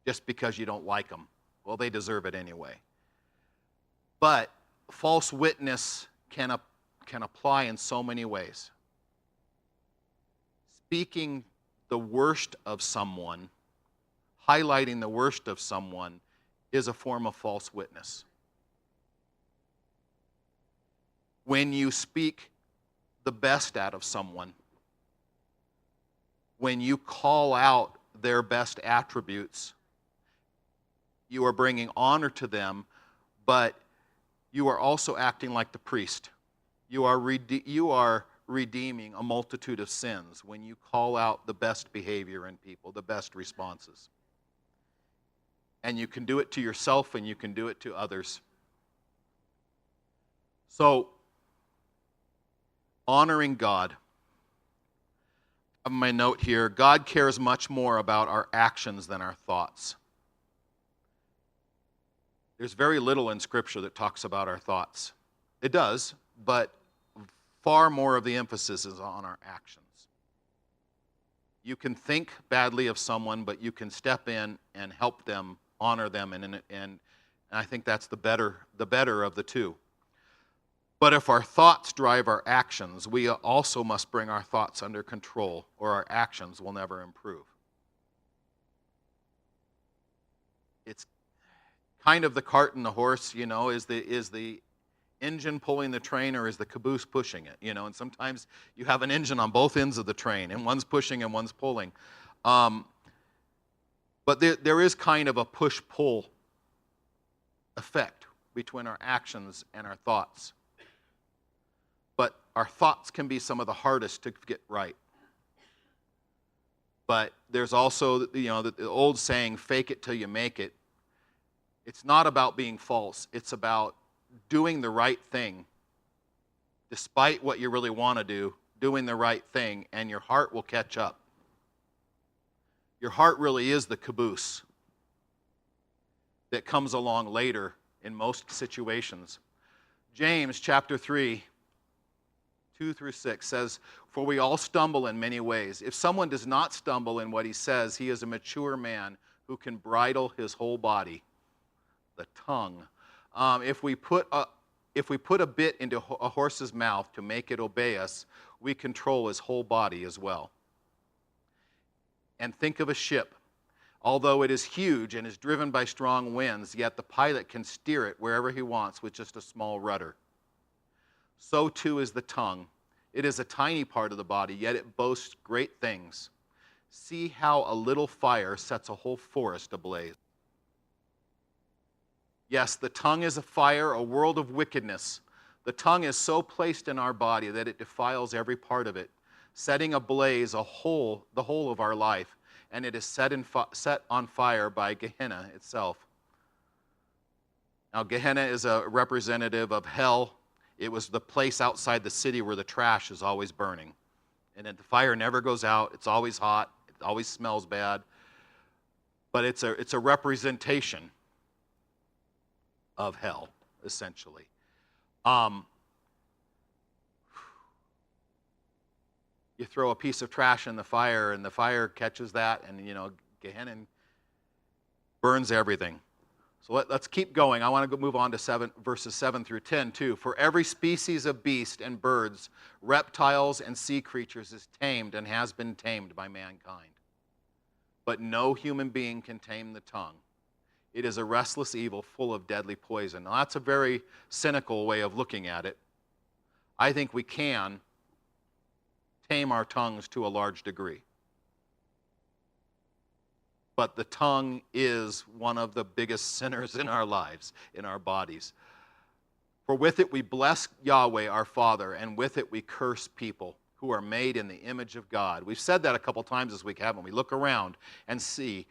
just because you don't like them. Well, they deserve it anyway. But false witness can apply in so many ways. Speaking the worst of someone, highlighting the worst of someone, is a form of false witness. When you speak the best out of someone, when you call out their best attributes, you are bringing honor to them, but you are also acting like the priest. You are redeeming a multitude of sins when you call out the best behavior in people, the best responses. And you can do it to yourself and you can do it to others. So, honoring God. I have my note here. God cares much more about our actions than our thoughts. There's very little in Scripture that talks about our thoughts. It does, but far more of the emphasis is on our actions. You can think badly of someone, but you can step in and help them, honor them, and I think that's the better of the two. But if our thoughts drive our actions, we also must bring our thoughts under control, or our actions will never improve. It's kind of the cart and the horse, is the engine pulling the train or is the caboose pushing it? And sometimes you have an engine on both ends of the train, and one's pushing and one's pulling. But there is kind of a push-pull effect between our actions and our thoughts. But our thoughts can be some of the hardest to get right. But there's also, the old saying, fake it till you make it. It's not about being false. It's about doing the right thing, despite what you really want to do, doing the right thing, and your heart will catch up. Your heart really is the caboose that comes along later in most situations. James chapter 3, 2-6 says, "For we all stumble in many ways. If someone does not stumble in what he says, he is a mature man who can bridle his whole body." The tongue. If we put a bit into a horse's mouth to make it obey us, we control his whole body as well. And think of a ship. Although it is huge and is driven by strong winds, yet the pilot can steer it wherever he wants with just a small rudder. So too is the tongue. It is a tiny part of the body, yet it boasts great things. See how a little fire sets a whole forest ablaze. Yes, the tongue is a fire, a world of wickedness. The tongue is so placed in our body that it defiles every part of it, setting ablaze the whole of our life, and it is set on fire by Gehenna itself. Now, Gehenna is a representative of hell. It was the place outside the city where the trash is always burning. And the fire never goes out. It's always hot. It always smells bad. But it's a representation of hell, essentially. You throw a piece of trash in the fire, and the fire catches that, and Gehenna burns everything. So let's keep going. I want to move on to verses 7 through 10 too. "For every species of beast and birds, reptiles and sea creatures is tamed and has been tamed by mankind. But no human being can tame the tongue. It is a restless evil full of deadly poison." Now that's a very cynical way of looking at it. I think we can tame our tongues to a large degree. but the tongue is one of the biggest sinners in our lives, in our bodies. For with it we bless Yahweh our Father, and with it we curse people who are made in the image of God. We've said that a couple times this week, haven't we? Look around and see,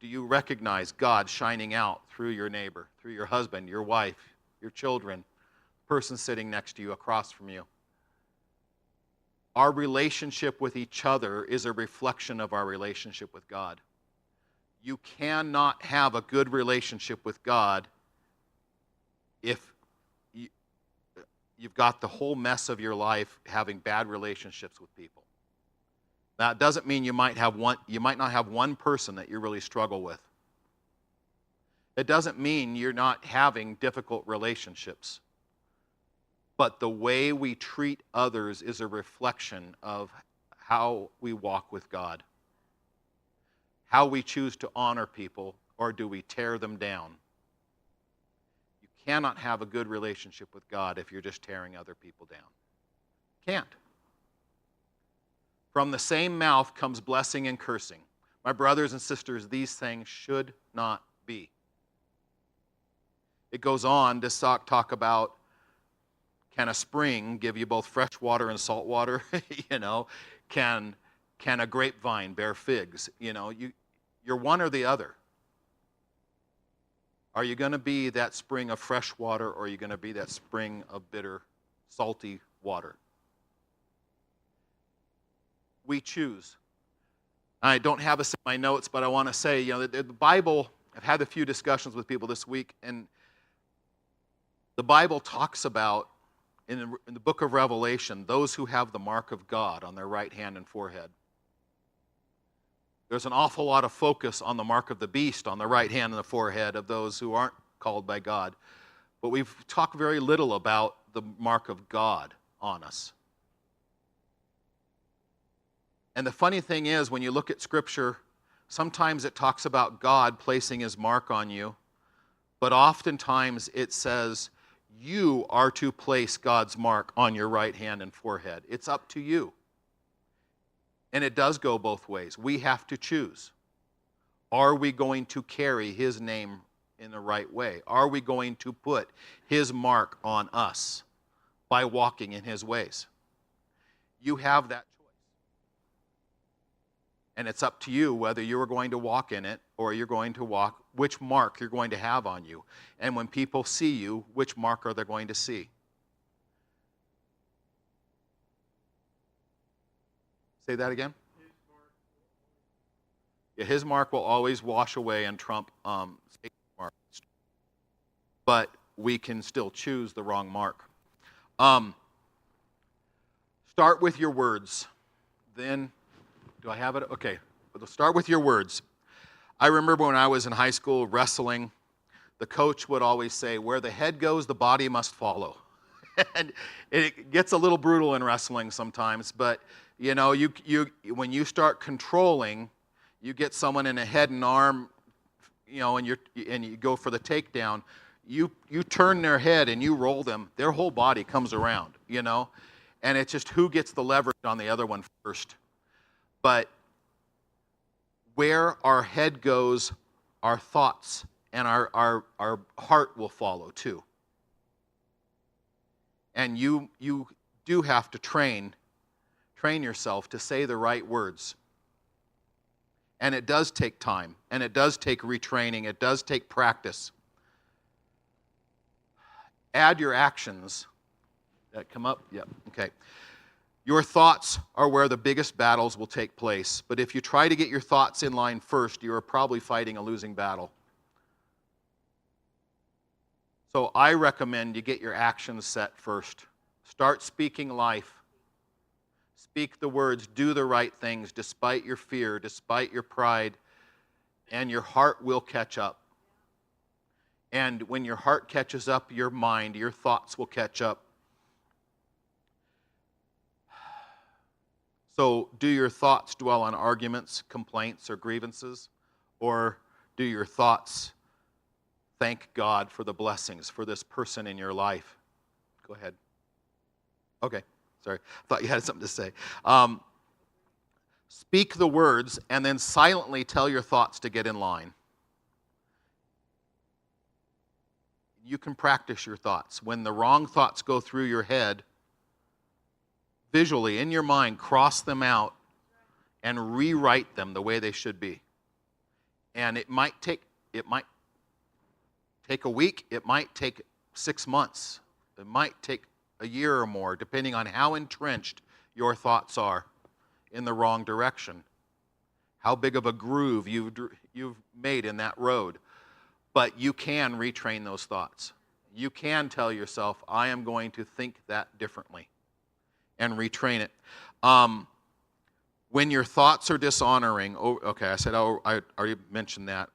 do you recognize God shining out through your neighbor, through your husband, your wife, your children, the person sitting next to you, across from you? Our relationship with each other is a reflection of our relationship with God. You cannot have a good relationship with God if you've got the whole mess of your life having bad relationships with people. That doesn't mean you might not have one person that you really struggle with. It doesn't mean you're not having difficult relationships. But the way we treat others is a reflection of how we walk with God. How we choose to honor people, or do we tear them down? You cannot have a good relationship with God if you're just tearing other people down. Can't. From the same mouth comes blessing and cursing. My brothers and sisters, these things should not be. It goes on to talk about, can a spring give you both fresh water and salt water? Can a grapevine bear figs? You're one or the other. Are you going to be that spring of fresh water, or are you going to be that spring of bitter, salty water? We choose. I don't have this in my notes, but I want to say, the Bible, I've had a few discussions with people this week, and the Bible talks about, in the book of Revelation, those who have the mark of God on their right hand and forehead. There's an awful lot of focus on the mark of the beast on the right hand and the forehead of those who aren't called by God. But we've talked very little about the mark of God on us. And the funny thing is, when you look at Scripture, sometimes it talks about God placing His mark on you, but oftentimes it says, you are to place God's mark on your right hand and forehead. It's up to you. And it does go both ways. We have to choose. Are we going to carry His name in the right way? Are we going to put His mark on us by walking in His ways? You have that choice. And it's up to you whether you're going to walk in it or you're going to walk, which mark you're going to have on you. And when people see you, which mark are they going to see? Say that again? His mark will always wash away and trump Satan's mark. But we can still choose the wrong mark. Start with your words. Then, do I have it? Okay, start with your words. I remember when I was in high school wrestling, the coach would always say, where the head goes, the body must follow. And it gets a little brutal in wrestling sometimes, but when you start controlling, you get someone in a head and arm, and you go for the takedown, you turn their head and you roll them, their whole body comes around, and it's just who gets the leverage on the other one first. But where our head goes, our thoughts and our heart will follow too. And you do have to train yourself to say the right words. And it does take time, and it does take retraining, it does take practice. Add your actions. That come up? Yep, okay. Your thoughts are where the biggest battles will take place. But if you try to get your thoughts in line first, you are probably fighting a losing battle. So I recommend you get your actions set first. Start speaking life. Speak the words, do the right things despite your fear, despite your pride, and your heart will catch up. And when your heart catches up, your mind, your thoughts will catch up. So do your thoughts dwell on arguments, complaints, or grievances? Or do your thoughts thank God for the blessings for this person in your life? Go ahead. Okay, sorry. I thought you had something to say. Speak the words and then silently tell your thoughts to get in line. You can practice your thoughts. When the wrong thoughts go through your head, visually, in your mind, cross them out and rewrite them the way they should be. And it might take a week, it might take 6 months, it might take a year or more, depending on how entrenched your thoughts are in the wrong direction, how big of a groove you've made in that road. But you can retrain those thoughts. You can tell yourself, I am going to think that differently, and retrain it. When your thoughts are dishonoring, I already mentioned that.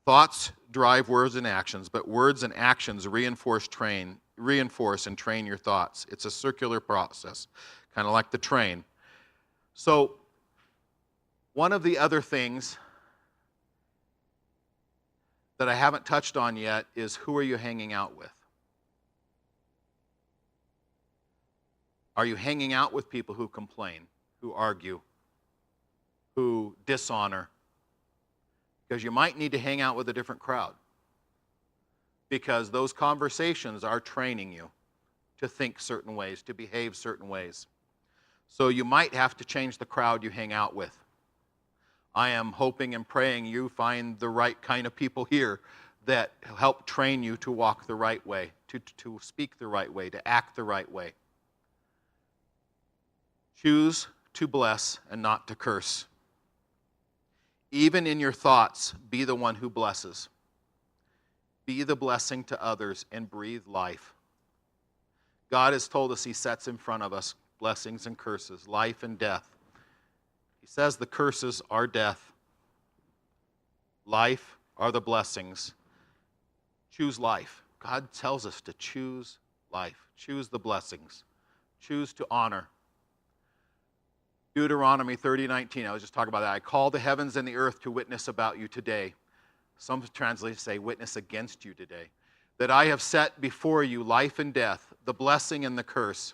Thoughts drive words and actions, but words and actions reinforce and train your thoughts. It's a circular process, kind of like the train. So, one of the other things that I haven't touched on yet is, who are you hanging out with? Are you hanging out with people who complain, who argue, who dishonor? Because you might need to hang out with a different crowd, because those conversations are training you to think certain ways, to behave certain ways. So you might have to change the crowd you hang out with. I am hoping and praying you find the right kind of people here that help train you to walk the right way, to speak the right way, to act the right way. Choose to bless and not to curse. Even in your thoughts, be the one who blesses. Be the blessing to others and breathe life. God has told us He sets in front of us blessings and curses, life and death. He says the curses are death. Life are the blessings. Choose life. God tells us to choose life. Choose the blessings. Choose to honor. Deuteronomy 30:19, I was just talking about that. I call the heavens and the earth to witness about you today. Some translations say witness against you today. That I have set before you life and death, the blessing and the curse.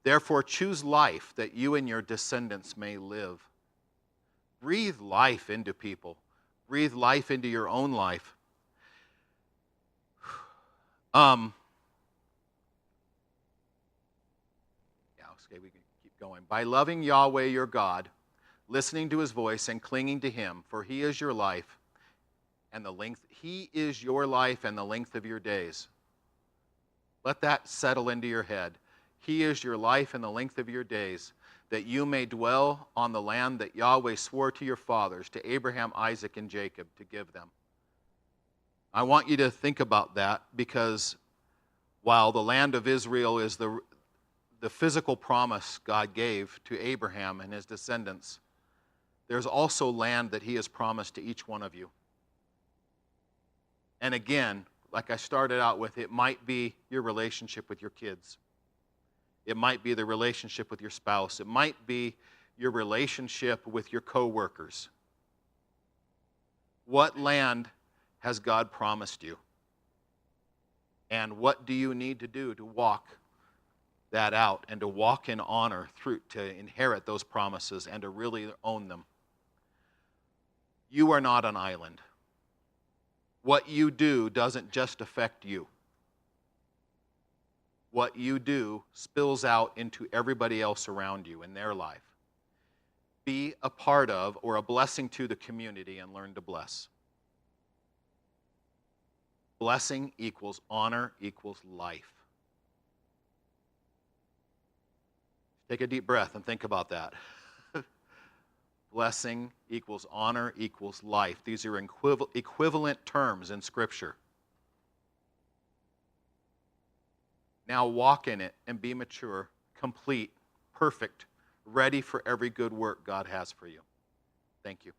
Therefore choose life, that you and your descendants may live. Breathe life into people. Breathe life into your own life. We can keep going. By loving Yahweh your God, listening to His voice and clinging to Him, for He is your life and the length. He is your life and the length of your days. Let that settle into your head. He is your life and the length of your days, that you may dwell on the land that Yahweh swore to your fathers, to Abraham, Isaac, and Jacob, to give them. I want you to think about that, because while the land of Israel is the physical promise God gave to Abraham and his descendants, there's also land that He has promised to each one of you. And again, like I started out with, it might be your relationship with your kids. It might be the relationship with your spouse. It might be your relationship with your co-workers. What land has God promised you? And what do you need to do to walk that out and to walk in honor to inherit those promises and to really own them? You are not an island. What you do doesn't just affect you. What you do spills out into everybody else around you in their life. Be a part of or a blessing to the community and learn to bless. Blessing equals honor equals life. Take a deep breath and think about that. Blessing equals honor equals life. These are equivalent terms in Scripture. Now walk in it and be mature, complete, perfect, ready for every good work God has for you. Thank you.